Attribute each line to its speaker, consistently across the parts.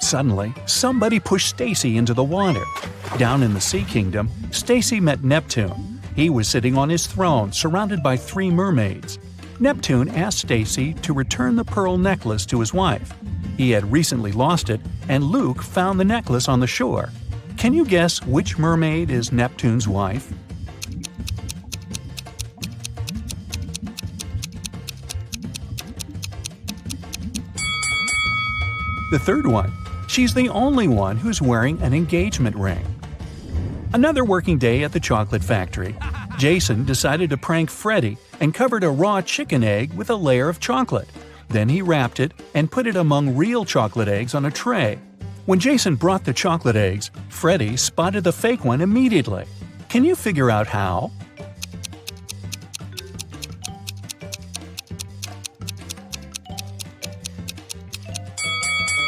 Speaker 1: Suddenly, somebody pushed Stacy into the water. Down in the Sea Kingdom, Stacy met Neptune. He was sitting on his throne, surrounded by 3 mermaids. Neptune asked Stacy to return the pearl necklace to his wife. He had recently lost it, and Luke found the necklace on the shore. Can you guess which mermaid is Neptune's wife? The third one. She's the only one who's wearing an engagement ring. Another working day at the chocolate factory. Jason decided to prank Freddy and covered a raw chicken egg with a layer of chocolate. Then he wrapped it and put it among real chocolate eggs on a tray. When Jason brought the chocolate eggs, Freddy spotted the fake one immediately. Can you figure out how?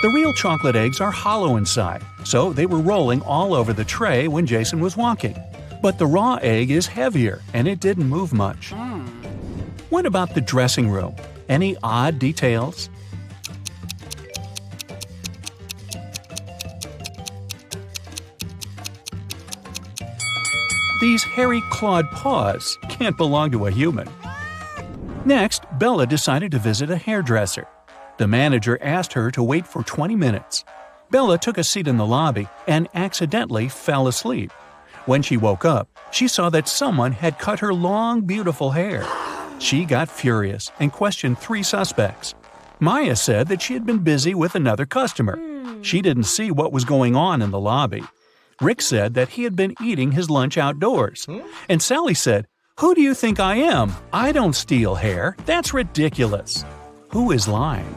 Speaker 1: The real chocolate eggs are hollow inside, so they were rolling all over the tray when Jason was walking. But the raw egg is heavier, and it didn't move much. What about the dressing room? Any odd details? These hairy clawed paws can't belong to a human. Next, Bella decided to visit a hairdresser. The manager asked her to wait for 20 minutes. Bella took a seat in the lobby and accidentally fell asleep. When she woke up, she saw that someone had cut her long, beautiful hair. She got furious and questioned 3 suspects. Maya said that she had been busy with another customer. She didn't see what was going on in the lobby. Rick said that he had been eating his lunch outdoors. And Sally said, "Who do you think I am? I don't steal hair. That's ridiculous." Who is lying?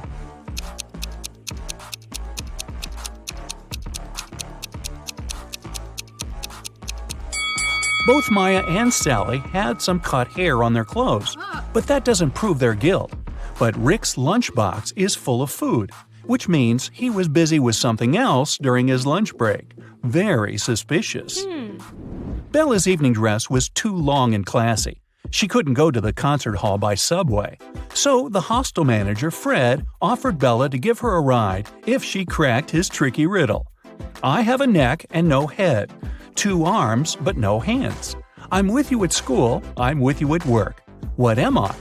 Speaker 1: Both Maya and Sally had some cut hair on their clothes, but that doesn't prove their guilt. But Rick's lunchbox is full of food, which means he was busy with something else during his lunch break. Very suspicious. Bella's evening dress was too long and classy. She couldn't go to the concert hall by subway. So the hostel manager, Fred, offered Bella to give her a ride if she cracked his tricky riddle. I have a neck and no head. 2 arms but no hands. I'm with you at school, I'm with you at work. What am I?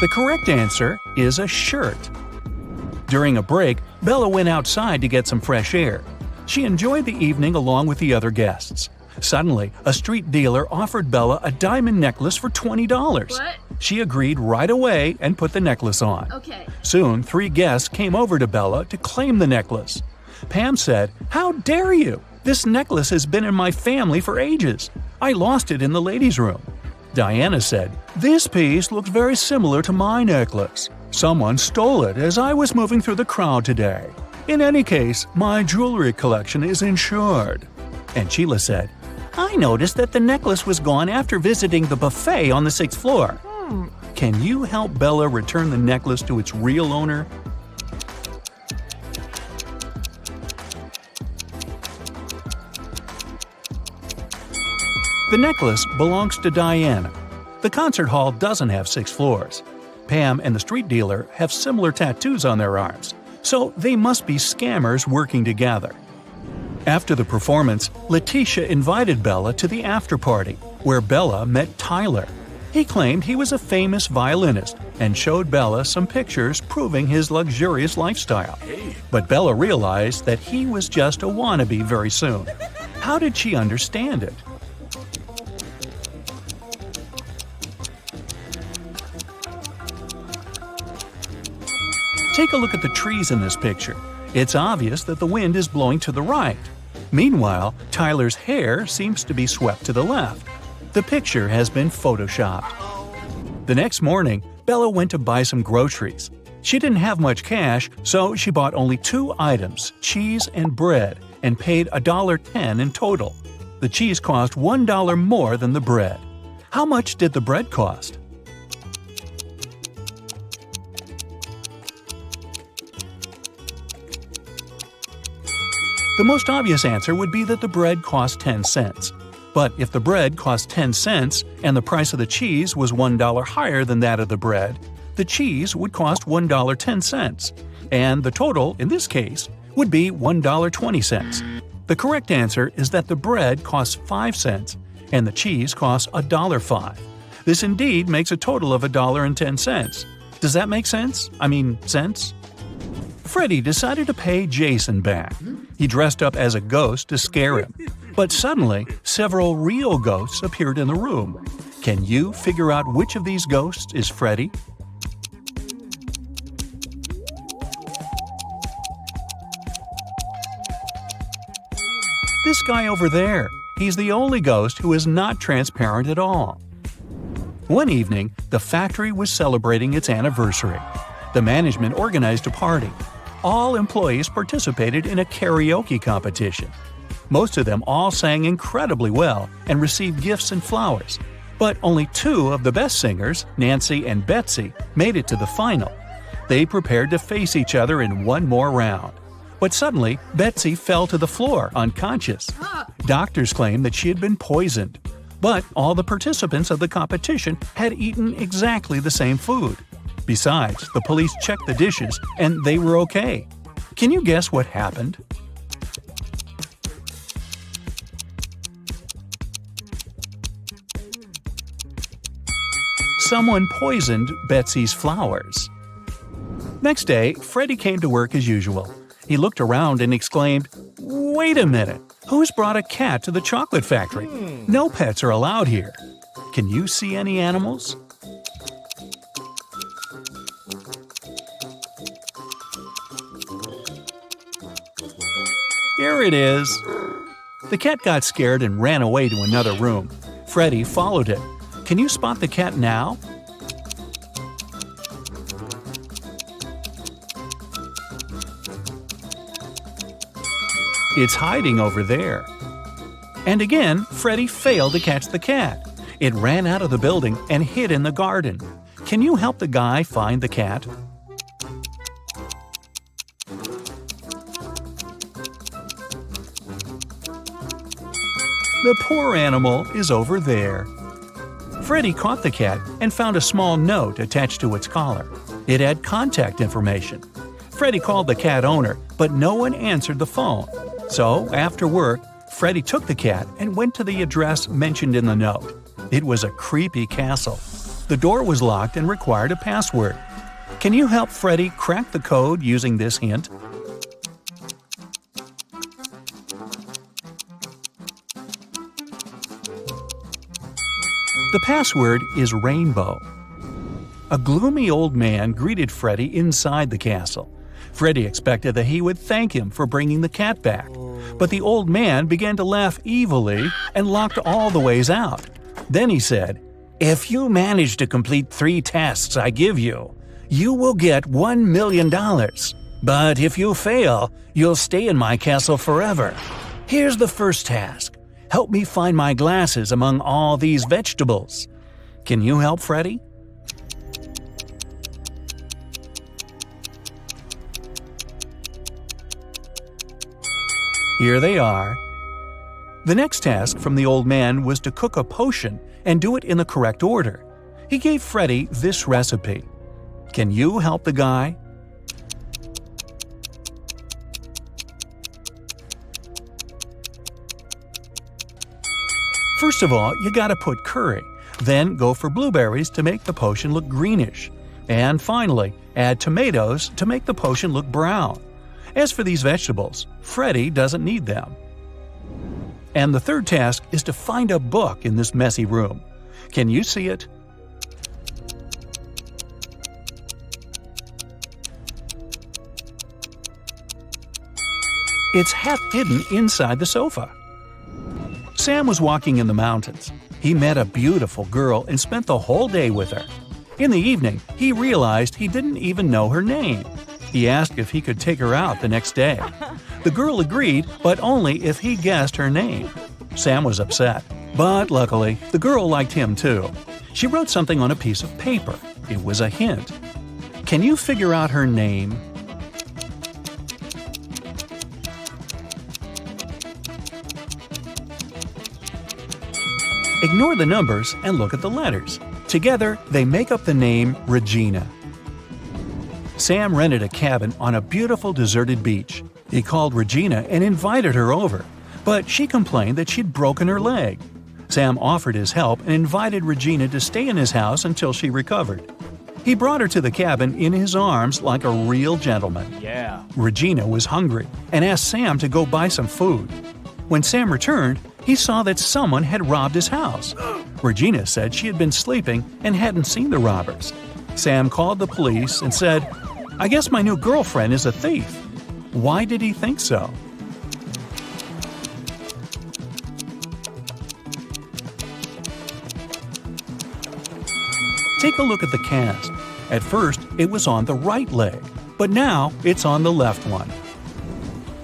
Speaker 1: The correct answer is a shirt. During a break, Bella went outside to get some fresh air. She enjoyed the evening along with the other guests. Suddenly, a street dealer offered Bella a diamond necklace for $20.
Speaker 2: What?
Speaker 1: She agreed right away and put the necklace on.
Speaker 2: Okay.
Speaker 1: Soon, 3 guests came over to Bella to claim the necklace. Pam said, "How dare you? This necklace has been in my family for ages. I lost it in the ladies' room." Diana said, "This piece looks very similar to my necklace. Someone stole it as I was moving through the crowd today. In any case, my jewelry collection is insured." And Sheila said, "I noticed that the necklace was gone after visiting the buffet on the 6th floor. Can you help Bella return the necklace to its real owner?" The necklace belongs to Diana. The concert hall doesn't have 6 floors. Pam and the street dealer have similar tattoos on their arms, so they must be scammers working together. After the performance, Letitia invited Bella to the after-party, where Bella met Tyler. He claimed he was a famous violinist and showed Bella some pictures proving his luxurious lifestyle. But Bella realized that he was just a wannabe very soon. How did she understand it? Take a look at the trees in this picture. It's obvious that the wind is blowing to the right. Meanwhile, Tyler's hair seems to be swept to the left. The picture has been photoshopped. The next morning, Bella went to buy some groceries. She didn't have much cash, so she bought only 2 items, cheese and bread, and paid $1.10 in total. The cheese cost $1 more than the bread. How much did the bread cost? The most obvious answer would be that the bread cost 10 cents. But if the bread cost 10 cents and the price of the cheese was $1 higher than that of the bread, the cheese would cost $1.10, and the total, in this case, would be $1.20. The correct answer is that the bread costs 5 cents and the cheese costs $1.05. This indeed makes a total of $1.10. Does that make sense? Sense? Freddy decided to pay Jason back. He dressed up as a ghost to scare him. But suddenly, several real ghosts appeared in the room. Can you figure out which of these ghosts is Freddy? This guy over there. He's the only ghost who is not transparent at all. One evening, the factory was celebrating its anniversary. The management organized a party. All employees participated in a karaoke competition. Most of them all sang incredibly well and received gifts and flowers. But only 2 of the best singers, Nancy and Betsy, made it to the final. They prepared to face each other in one more round. But suddenly, Betsy fell to the floor, unconscious. Doctors claimed that she had been poisoned. But all the participants of the competition had eaten exactly the same food. Besides, the police checked the dishes and they were okay. Can you guess what happened? Someone poisoned Betsy's flowers. Next day, Freddy came to work as usual. He looked around and exclaimed, "Wait a minute! Who's brought a cat to the chocolate factory? No pets are allowed here. Can you see any animals?" Here it is. The cat got scared and ran away to another room. Freddy followed it. Can you spot the cat now? It's hiding over there. And again, Freddy failed to catch the cat. It ran out of the building and hid in the garden. Can you help the guy find the cat? The poor animal is over there. Freddy caught the cat and found a small note attached to its collar. It had contact information. Freddy called the cat owner, but no one answered the phone. So, after work, Freddy took the cat and went to the address mentioned in the note. It was a creepy castle. The door was locked and required a password. Can you help Freddy crack the code using this hint? The password is rainbow. A gloomy old man greeted Freddy inside the castle. Freddy expected that he would thank him for bringing the cat back. But the old man began to laugh evilly and locked all the ways out. Then he said, "If you manage to complete 3 tasks I give you, you will get $1 million. But if you fail, you'll stay in my castle forever. Here's the first task. Help me find my glasses among all these vegetables." Can you help Freddy? Here they are. The next task from the old man was to cook a potion and do it in the correct order. He gave Freddy this recipe. Can you help the guy? First of all, you gotta put curry. Then go for blueberries to make the potion look greenish. And finally, add tomatoes to make the potion look brown. As for these vegetables, Freddy doesn't need them. And the third task is to find a book in this messy room. Can you see it? It's half hidden inside the sofa. Sam was walking in the mountains. He met a beautiful girl and spent the whole day with her. In the evening, he realized he didn't even know her name. He asked if he could take her out the next day. The girl agreed, but only if he guessed her name. Sam was upset, but luckily, the girl liked him too. She wrote something on a piece of paper. It was a hint. Can you figure out her name? Ignore the numbers and look at the letters. Together, they make up the name Regina. Sam rented a cabin on a beautiful deserted beach. He called Regina and invited her over, but she complained that she'd broken her leg. Sam offered his help and invited Regina to stay in his house until she recovered. He brought her to the cabin in his arms like a real gentleman.
Speaker 2: Yeah.
Speaker 1: Regina was hungry and asked Sam to go buy some food. When Sam returned, he saw that someone had robbed his house. Regina said she had been sleeping and hadn't seen the robbers. Sam called the police and said, "I guess my new girlfriend is a thief." Why did he think so? Take a look at the cast. At first, it was on the right leg, but now it's on the left one.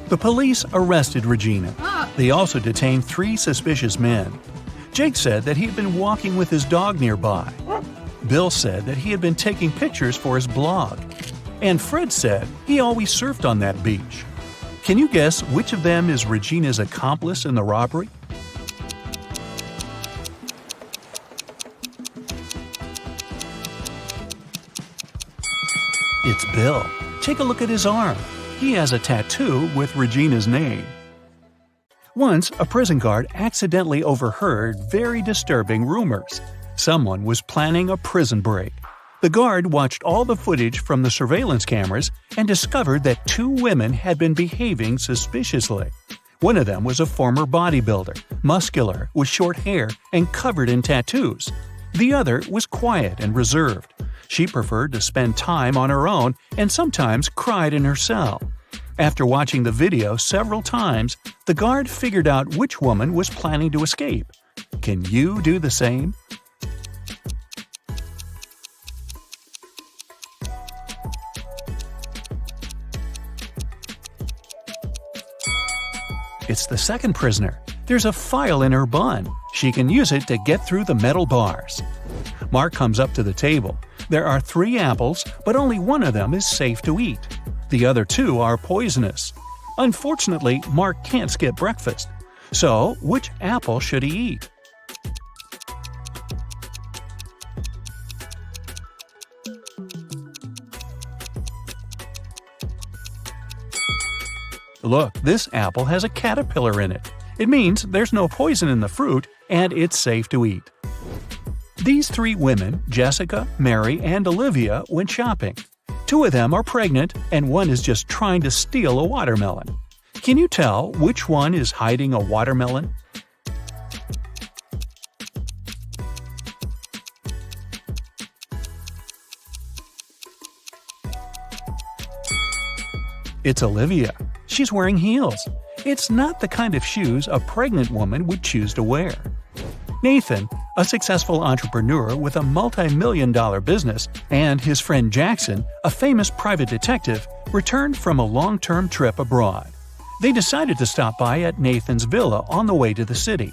Speaker 1: The police arrested Regina. They also detained 3 suspicious men. Jake said that he had been walking with his dog nearby. Bill said that he had been taking pictures for his blog. And Fred said he always surfed on that beach. Can you guess which of them is Regina's accomplice in the robbery? It's Bill. Take a look at his arm. He has a tattoo with Regina's name. Once, a prison guard accidentally overheard very disturbing rumors. Someone was planning a prison break. The guard watched all the footage from the surveillance cameras and discovered that 2 women had been behaving suspiciously. One of them was a former bodybuilder, muscular, with short hair, and covered in tattoos. The other was quiet and reserved. She preferred to spend time on her own and sometimes cried in her cell. After watching the video several times, the guard figured out which woman was planning to escape. Can you do the same? It's the second prisoner. There's a file in her bun. She can use it to get through the metal bars. Mark comes up to the table. There are 3 apples, but only one of them is safe to eat. The other 2 are poisonous. Unfortunately, Mark can't skip breakfast. So, which apple should he eat? Look, this apple has a caterpillar in it. It means there's no poison in the fruit and it's safe to eat. These 3 women, Jessica, Mary, and Olivia, went shopping. 2 of them are pregnant and one is just trying to steal a watermelon. Can you tell which one is hiding a watermelon? It's Olivia. She's wearing heels. It's not the kind of shoes a pregnant woman would choose to wear. Nathan, a successful entrepreneur with a multi-million-dollar business, and his friend Jackson, a famous private detective, returned from a long-term trip abroad. They decided to stop by at Nathan's villa on the way to the city.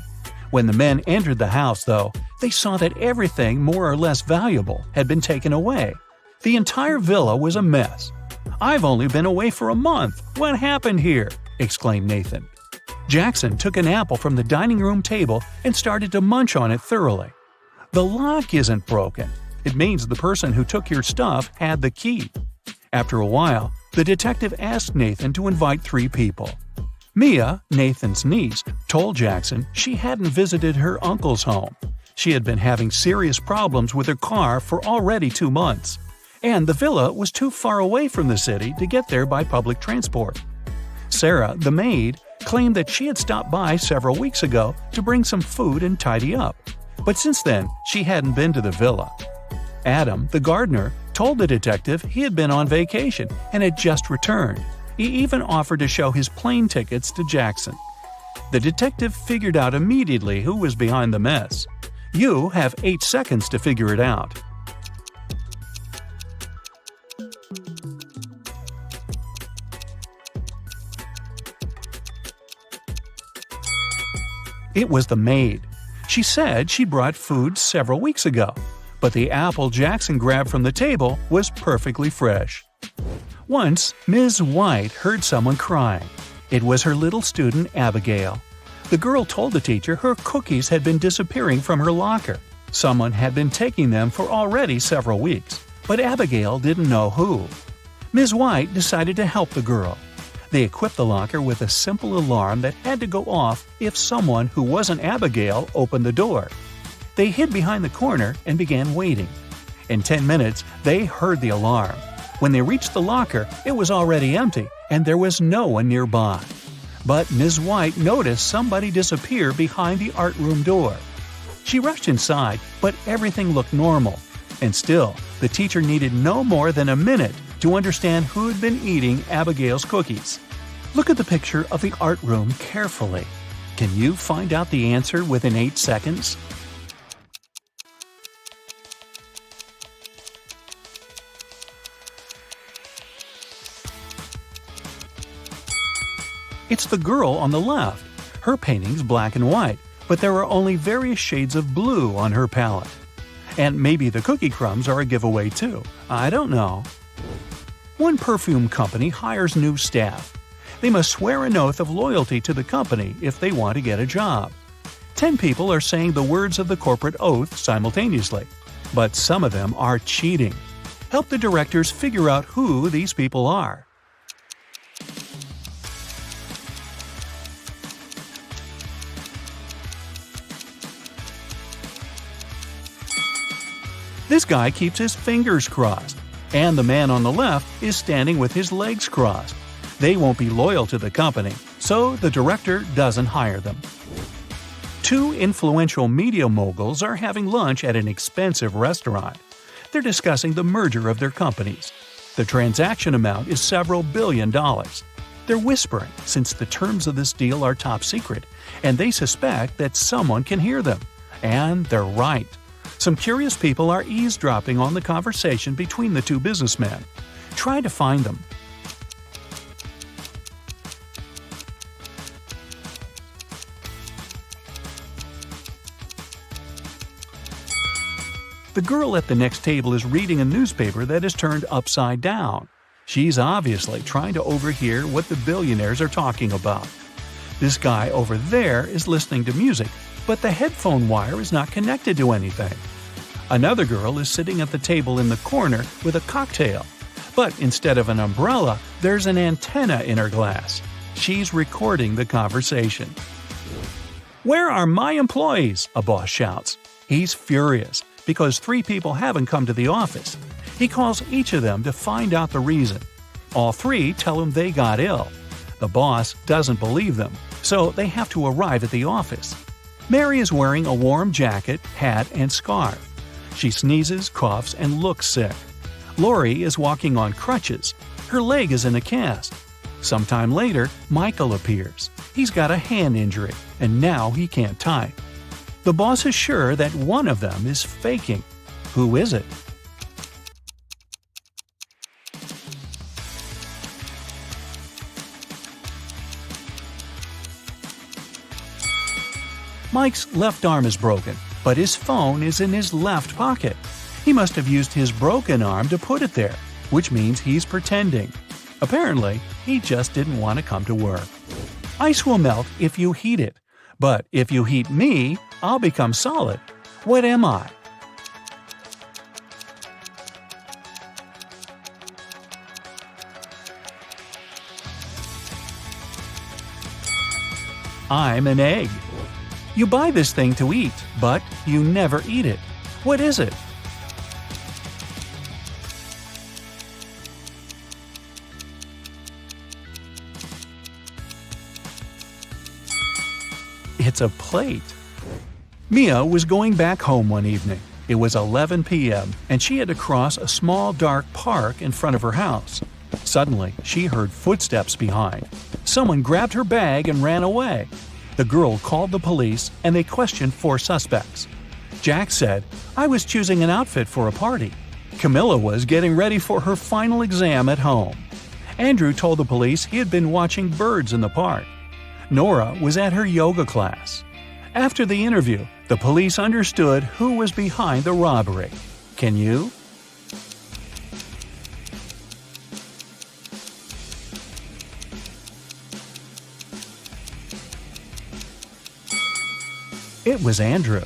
Speaker 1: When the men entered the house, though, they saw that everything more or less valuable had been taken away. The entire villa was a mess. "I've only been away for a month. What happened here?" exclaimed Nathan. Jackson took an apple from the dining room table and started to munch on it thoroughly. The lock isn't broken. It means the person who took your stuff had the key. After a while, the detective asked Nathan to invite 3 people. Mia, Nathan's niece, told Jackson she hadn't visited her uncle's home. She had been having serious problems with her car for already 2 months. And the villa was too far away from the city to get there by public transport. Sarah, the maid, claimed that she had stopped by several weeks ago to bring some food and tidy up, but since then she hadn't been to the villa. Adam, the gardener, told the detective he had been on vacation and had just returned. He even offered to show his plane tickets to Jackson. The detective figured out immediately who was behind the mess. You have 8 seconds to figure it out. It was the maid. She said she brought food several weeks ago, but the apple Jackson grabbed from the table was perfectly fresh. Once, Ms. White heard someone crying. It was her little student Abigail. The girl told the teacher her cookies had been disappearing from her locker. Someone had been taking them for already several weeks, but Abigail didn't know who. Ms. White decided to help the girl. They equipped the locker with a simple alarm that had to go off if someone who wasn't Abigail opened the door. They hid behind the corner and began waiting. In 10 minutes, they heard the alarm. When they reached the locker, it was already empty, and there was no one nearby. But Ms. White noticed somebody disappear behind the art room door. She rushed inside, but everything looked normal. And still, the teacher needed no more than a minute to understand who had been eating Abigail's cookies. Look at the picture of the art room carefully. Can you find out the answer within 8 seconds? It's the girl on the left. Her painting's black and white, but there are only various shades of blue on her palette. And maybe the cookie crumbs are a giveaway too. I don't know. One perfume company hires new staff. They must swear an oath of loyalty to the company if they want to get a job. 10 people are saying the words of the corporate oath simultaneously, but some of them are cheating. Help the directors figure out who these people are. This guy keeps his fingers crossed, and the man on the left is standing with his legs crossed. They won't be loyal to the company, so the director doesn't hire them. 2 influential media moguls are having lunch at an expensive restaurant. They're discussing the merger of their companies. The transaction amount is several billion dollars. They're whispering since the terms of this deal are top secret, and they suspect that someone can hear them. And they're right. Some curious people are eavesdropping on the conversation between the 2 businessmen. Try to find them. The girl at the next table is reading a newspaper that is turned upside down. She's obviously trying to overhear what the billionaires are talking about. This guy over there is listening to music, but the headphone wire is not connected to anything. Another girl is sitting at the table in the corner with a cocktail, but instead of an umbrella, there's an antenna in her glass. She's recording the conversation. "Where are my employees?" a boss shouts. He's furious because 3 people haven't come to the office. He calls each of them to find out the reason. All 3 tell him they got ill. The boss doesn't believe them, so they have to arrive at the office. Mary is wearing a warm jacket, hat, and scarf. She sneezes, coughs, and looks sick. Lori is walking on crutches. Her leg is in a cast. Sometime later, Michael appears. He's got a hand injury, and now he can't type. The boss is sure that one of them is faking. Who is it? Mike's left arm is broken, but his phone is in his left pocket. He must have used his broken arm to put it there, which means he's pretending. Apparently, he just didn't want to come to work. Ice will melt if you heat it, but if you heat me, I'll become solid. What am I? I'm an egg. You buy this thing to eat, but you never eat it. What is it? It's a plate. Mia was going back home one evening. It was 11 p.m., and she had to cross a small dark park in front of her house. Suddenly, she heard footsteps behind. Someone grabbed her bag and ran away. The girl called the police, and they questioned 4 suspects. Jack said, "I was choosing an outfit for a party." Camilla was getting ready for her final exam at home. Andrew told the police he had been watching birds in the park. Nora was at her yoga class. After the interview, the police understood who was behind the robbery. Can you? It was Andrew.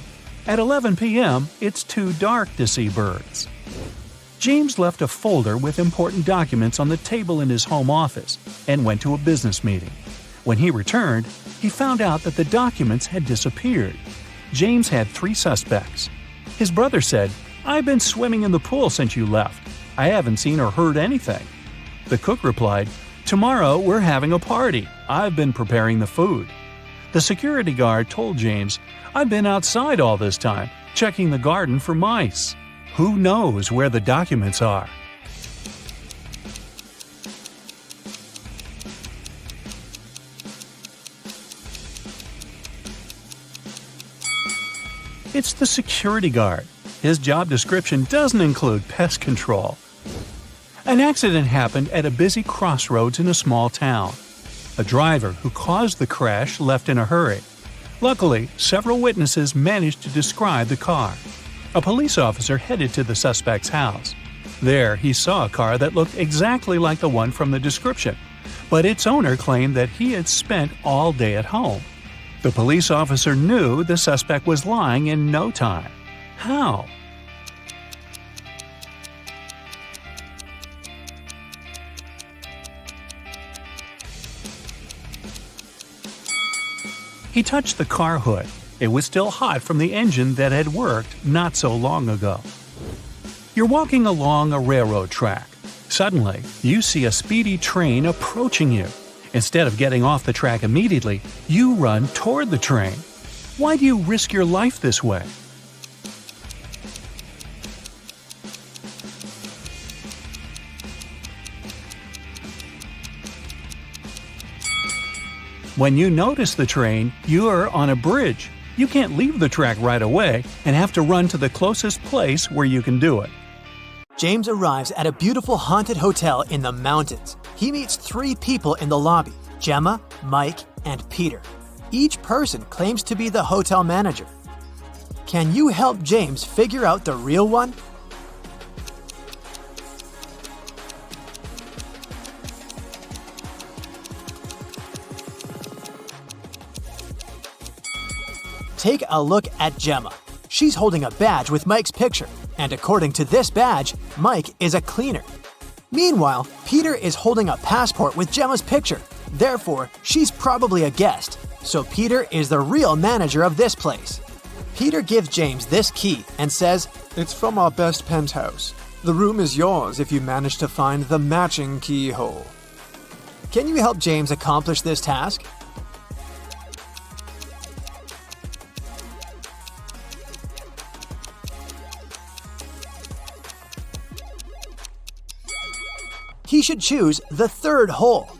Speaker 1: At 11 p.m., it's too dark to see birds. James left a folder with important documents on the table in his home office and went to a business meeting. When he returned, he found out that the documents had disappeared. James had 3 suspects. His brother said, "I've been swimming in the pool since you left. I haven't seen or heard anything." The cook replied, "Tomorrow we're having a party. I've been preparing the food." The security guard told James, "I've been outside all this time, checking the garden for mice." Who knows where the documents are? It's the security guard. His job description doesn't include pest control. An accident happened at a busy crossroads in a small town. A driver who caused the crash left in a hurry. Luckily, several witnesses managed to describe the car. A police officer headed to the suspect's house. There, he saw a car that looked exactly like the one from the description, but its owner claimed that he had spent all day at home. The police officer knew the suspect was lying in no time. How? He touched the car hood. It was still hot from the engine that had worked not so long ago. You're walking along a railroad track. Suddenly, you see a speedy train approaching you. Instead of getting off the track immediately, you run toward the train. Why do you risk your life this way? When you notice the train, you're on a bridge. You can't leave the track right away and have to run to the closest place where you can do it.
Speaker 2: James arrives at a beautiful haunted hotel in the mountains. He meets 3 people in the lobby: Gemma, Mike, and Peter. Each person claims to be the hotel manager. Can you help James figure out the real one? Take a look at Gemma. She's holding a badge with Mike's picture, and according to this badge, Mike is a cleaner. Meanwhile, Peter is holding a passport with Gemma's picture. Therefore, she's probably a guest, so Peter is the real manager of this place. Peter gives James this key and says, "It's from our best penthouse. The room is yours if you manage to find the matching keyhole." Can you help James accomplish this task? He should choose the 3rd hole.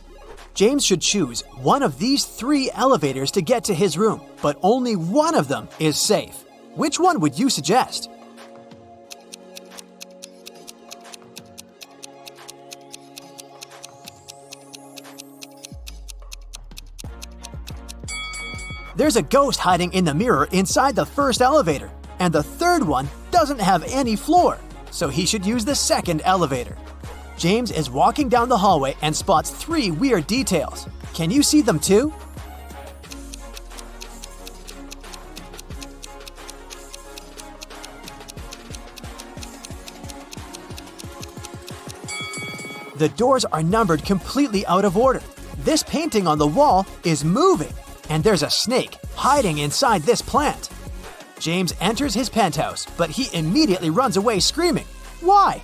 Speaker 2: James should choose one of these 3 elevators to get to his room, but only one of them is safe. Which one would you suggest? There's a ghost hiding in the mirror inside the 1st elevator, and the 3rd one doesn't have any floor, so he should use the 2nd elevator. James is walking down the hallway and spots 3 weird details. Can you see them too? The doors are numbered completely out of order. This painting on the wall is moving, and there's a snake hiding inside this plant. James enters his penthouse, but he immediately runs away screaming. Why?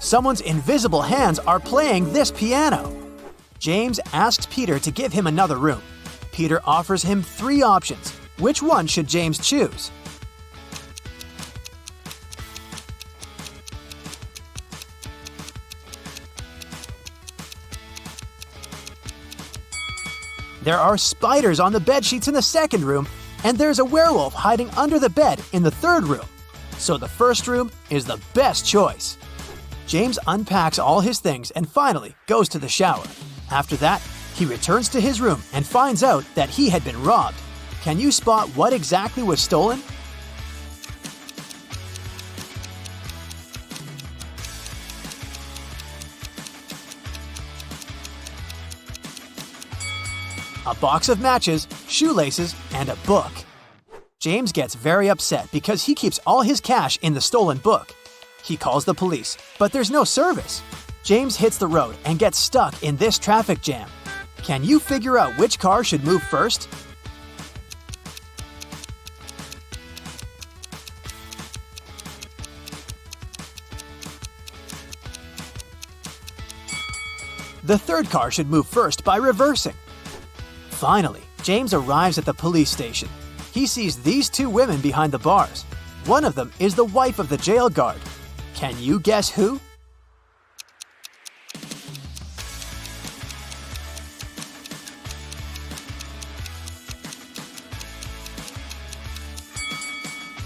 Speaker 2: Someone's invisible hands are playing this piano. James asks Peter to give him another room. Peter offers him 3 options. Which one should James choose? There are spiders on the bedsheets in the 2nd room, and there's a werewolf hiding under the bed in the 3rd room. So the 1st room is the best choice. James unpacks all his things and finally goes to the shower. After that, he returns to his room and finds out that he had been robbed. Can you spot what exactly was stolen? a box of matches, shoelaces, and a book. James gets very upset because he keeps all his cash in the stolen book. He calls the police, but there's no service. James hits the road and gets stuck in this traffic jam. Can you figure out which car should move first? The third car should move first by reversing. Finally, James arrives at the police station. He sees these two women behind the bars. One of them is the wife of the jail guard. Can you guess who?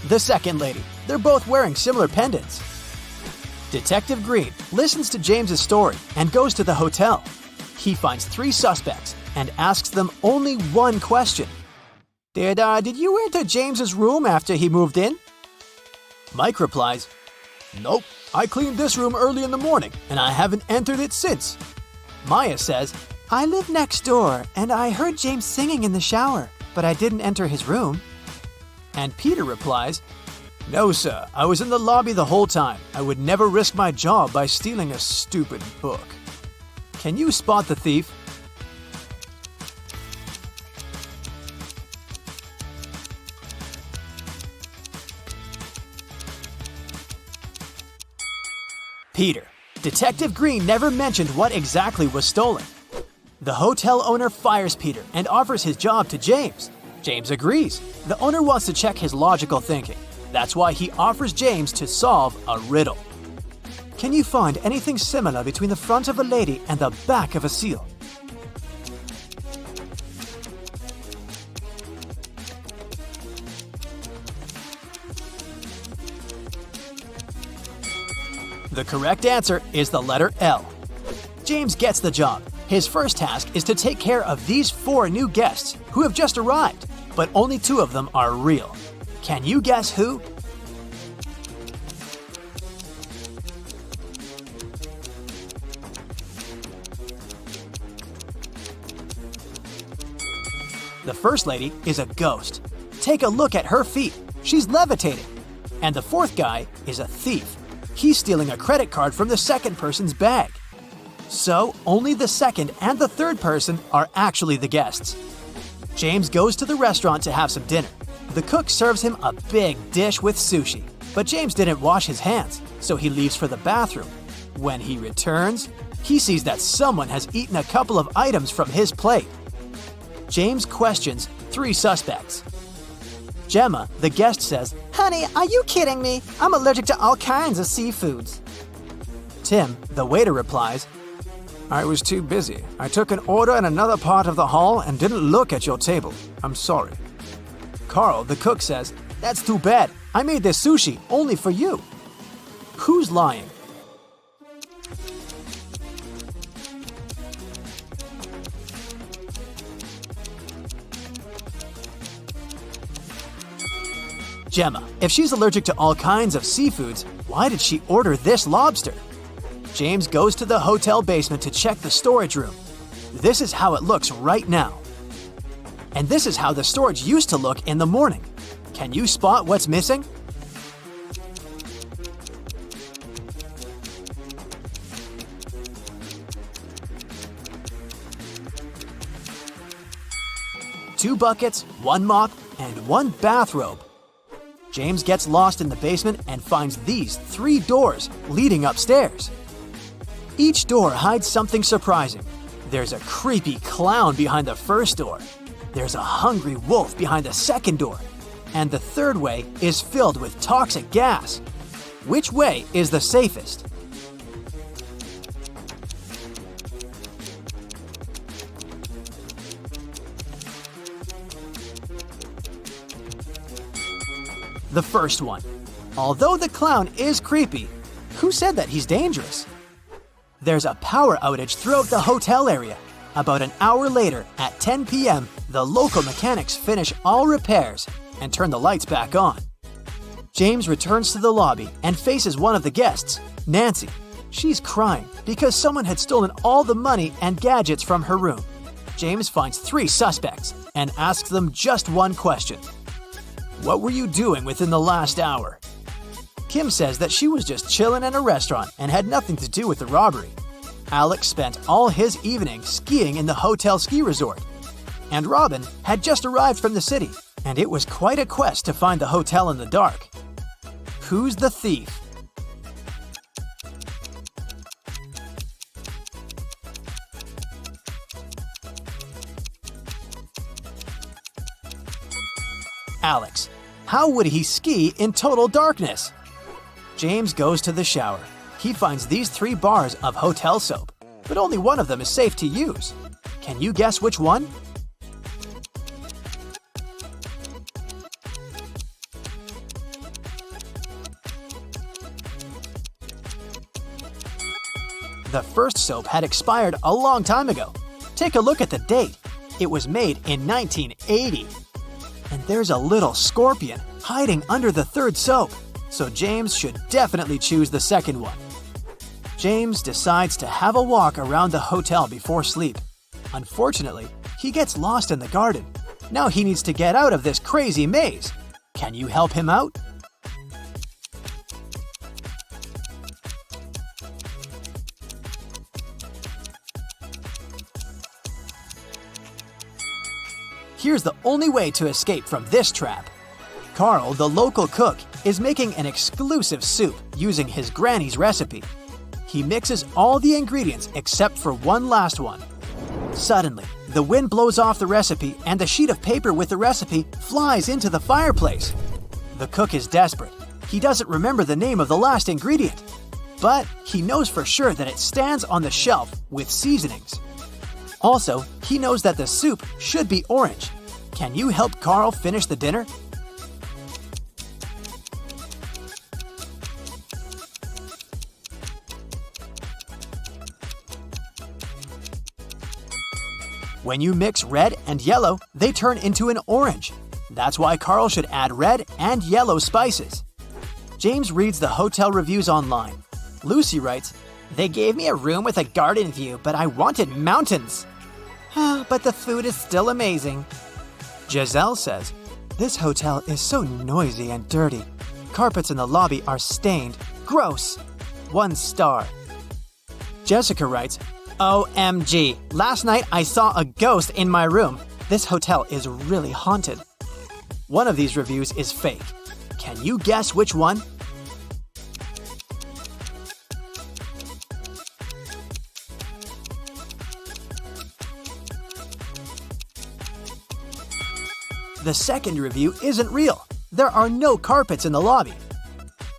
Speaker 2: The second lady. They're both wearing similar pendants. Detective Green listens to James's story and goes to the hotel. He finds 3 suspects and asks them only one question. Did you enter James's room after he moved in? Mike replies, "Nope, I cleaned this room early in the morning and I haven't entered it since." Maya says, "I live next door and I heard James singing in the shower, but I didn't enter his room." And Peter replies, "No, sir, I was in the lobby the whole time. I would never risk my job by stealing a stupid book." Can you spot the thief? Peter. Detective Green never mentioned what exactly was stolen. The hotel owner fires Peter and offers his job to James. James agrees. The owner wants to check his logical thinking. That's why he offers James to solve a riddle. Can you find anything similar between the front of a lady and the back of a seal? The correct answer is the letter L. James gets the job. His first task is to take care of these 4 new guests who have just arrived, but only 2 of them are real. Can you guess who? The first lady is a ghost. Take a look at her feet. She's levitating. And the 4th guy is a thief. He's stealing a credit card from the second person's bag. So, only the second and the third person are actually the guests. James goes to the restaurant to have some dinner. The cook serves him a big dish with sushi, but James didn't wash his hands, so he leaves for the bathroom. When he returns, he sees that someone has eaten a couple of items from his plate. James questions 3 suspects. Gemma, the guest, says, "Honey, are you kidding me? I'm allergic to all kinds of seafoods." Tim, the waiter, replies, "I was too busy. I took an order in another part of the hall and didn't look at your table. I'm sorry." Carl, the cook, says, "That's too bad. I made this sushi only for you." Who's lying? Gemma, if she's allergic to all kinds of seafoods, why did she order this lobster? James goes to the hotel basement to check the storage room. This is how it looks right now. And this is how the storage used to look in the morning. Can you spot what's missing? Two buckets, 1 mop, and 1 bathrobe. James gets lost in the basement and finds these 3 doors leading upstairs. Each door hides something surprising. There's a creepy clown behind the first door. There's a hungry wolf behind the second door. And the third way is filled with toxic gas. Which way is the safest? The first one. Although the clown is creepy, who said that he's dangerous? There's a power outage throughout the hotel area. About an hour later, at 10 p.m., the local mechanics finish all repairs and turn the lights back on. James returns to the lobby and faces one of the guests, Nancy. She's crying because someone had stolen all the money and gadgets from her room. James finds 3 suspects and asks them just one question. What were you doing within the last hour? Kim says that she was just chilling in a restaurant and had nothing to do with the robbery. Alex spent all his evening skiing in the hotel ski resort. And Robin had just arrived from the city, and it was quite a quest to find the hotel in the dark. Who's the thief? Alex. How would he ski in total darkness? James goes to the shower. He finds these 3 bars of hotel soap, but only one of them is safe to use. Can you guess which one? The first soap had expired a long time ago. Take a look at the date. It was made in 1980. And there's a little scorpion hiding under the 3rd soap, so James should definitely choose the second one. James decides to have a walk around the hotel before sleep. Unfortunately, he gets lost in the garden. Now he needs to get out of this crazy maze. Can you help him out? Here's the only way to escape from this trap. Carl, the local cook, is making an exclusive soup using his granny's recipe. He mixes all the ingredients except for one last one. Suddenly, the wind blows off the recipe and the sheet of paper with the recipe flies into the fireplace. The cook is desperate. He doesn't remember the name of the last ingredient, but he knows for sure that it stands on the shelf with seasonings. Also, he knows that the soup should be orange. Can you help Carl finish the dinner? When you mix red and yellow, they turn into an orange. That's why Carl should add red and yellow spices. James reads the hotel reviews online. Lucy writes, "They gave me a room with a garden view, but I wanted mountains. But the food is still amazing." Giselle says, "This hotel is so noisy and dirty. Carpets in the lobby are stained. Gross. 1 star." Jessica writes, "OMG, last night I saw a ghost in my room. This hotel is really haunted." One of these reviews is fake. Can you guess which one? The second review isn't real. There are no carpets in the lobby.